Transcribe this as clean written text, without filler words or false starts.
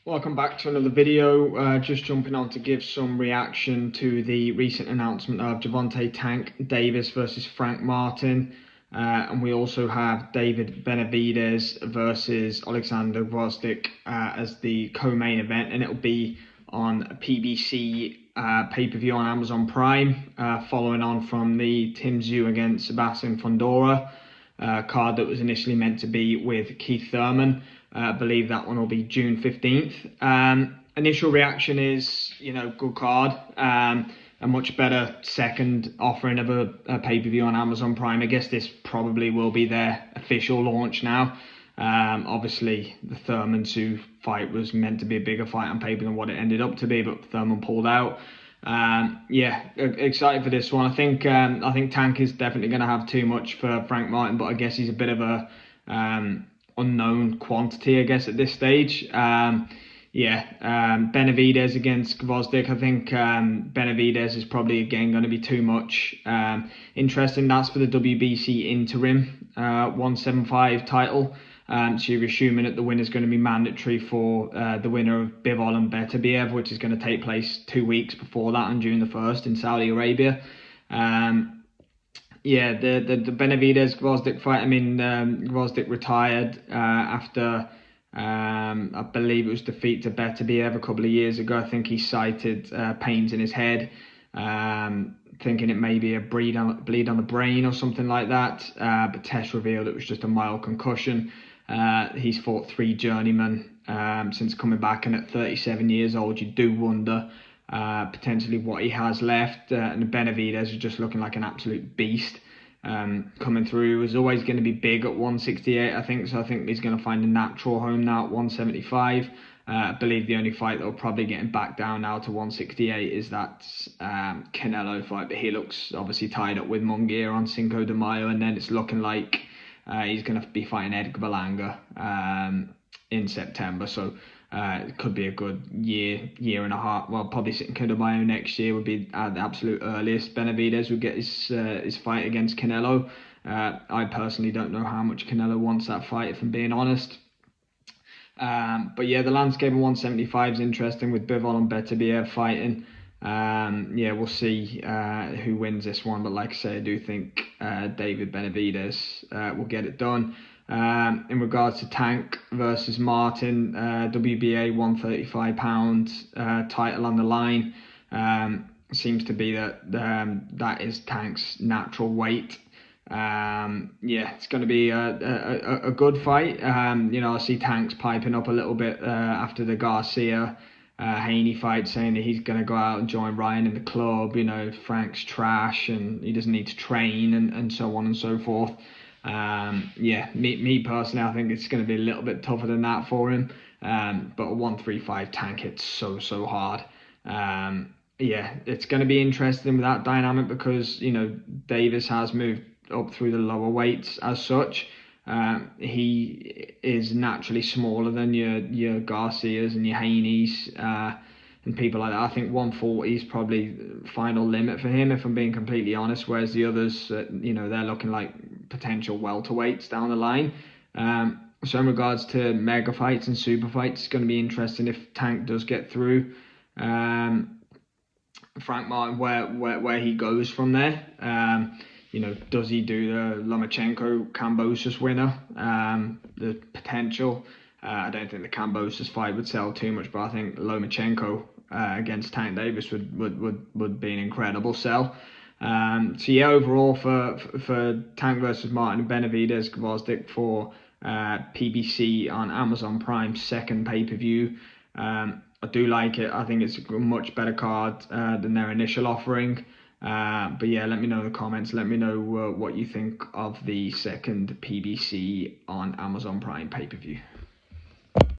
Welcome back to another video. Just jumping on to give some reaction to the recent announcement of Gervonta Tank Davis versus Frank Martin. And we also have David Benavidez versus Alexander Gvozdyk as the co-main event, and it'll be on PBC pay-per-view on Amazon Prime, following on from the Tim Tszyu against Sebastian Fundora card that was initially meant to be with Keith Thurman. I believe that one will be June 15th. Initial reaction is, good card. A much better second offering of a pay-per-view on Amazon Prime. I guess this probably will be their official launch now. Obviously, the Thurman-Tszyu fight was meant to be a bigger fight on paper than what it ended up to be, but Thurman pulled out. Excited for this one. I think Tank is definitely going to have too much for Frank Martin, but I guess he's a bit of a unknown quantity, I guess, at this stage. Benavidez against Gvozdyk. I think Benavidez is probably again going to be too much. Interesting. That's for the WBC interim 175 title. So you're assuming that the winner is going to be mandatory for the winner of Bivol and Beterbiev, which is going to take place 2 weeks before that on June the 1st in Saudi Arabia. The Benavidez Gvozdyk fight. I mean, Gvozdyk retired after I believe it was defeat to Beterbiev a couple of years ago. I think he cited pains in his head, thinking it may be a bleed on the brain or something like that. But tests revealed it was just a mild concussion. He's fought 3 journeymen since coming back, and at 37 years old, you do wonder potentially what he has left. And Benavidez is just looking like an absolute beast. Coming through, was always going to be big at 168, I think. So I think he's going to find a natural home now at 175. I believe the only fight that will probably get him back down now to 168 is that Canelo fight. But he looks obviously tied up with Munguia on Cinco de Mayo, and then it's looking like he's going to be fighting Edgar Berlanga in September. So it could be a good year and a half. Well, probably Cinco de Mayo next year would be at the absolute earliest. Benavidez would get his fight against Canelo. I personally don't know how much Canelo wants that fight, if I'm being honest. But yeah, the landscape of 175 is interesting with Bivol and Beterbiev fighting. We'll see who wins this one. But like I say, I do think David Benavidez will get it done. In regards to Tank versus Martin, WBA 135-pound title on the line. Seems to be that that is Tank's natural weight. It's going to be a good fight. I see Tank's piping up a little bit after the Garcia Haney fight, saying that he's going to go out and join Ryan in the club. Frank's trash and he doesn't need to train and so on and so forth. Me personally, I think it's going to be a little bit tougher than that for him. But a 135 Tank hits so hard. It's going to be interesting with that dynamic because, Davis has moved up through the lower weights as such. He is naturally smaller than your Garcias and your Haneys and people like that. I think 140 is probably the final limit for him, if I'm being completely honest, whereas the others, they're looking like potential welterweights down the line. So in regards to mega fights and super fights, it's going to be interesting if Tank does get through Frank Martin, where he goes from there. Does he do the Lomachenko-Kambosos winner? The potential. I don't think the Kambosos fight would sell too much, but I think Lomachenko against Tank Davis would be an incredible sell. Overall for Tank versus Martin, Benavidez Gvozdyk for PBC on Amazon Prime second pay-per-view. I do like it. I think it's a much better card than their initial offering. Let me know in the comments. Let me know what you think of the second PBC on Amazon Prime pay-per-view.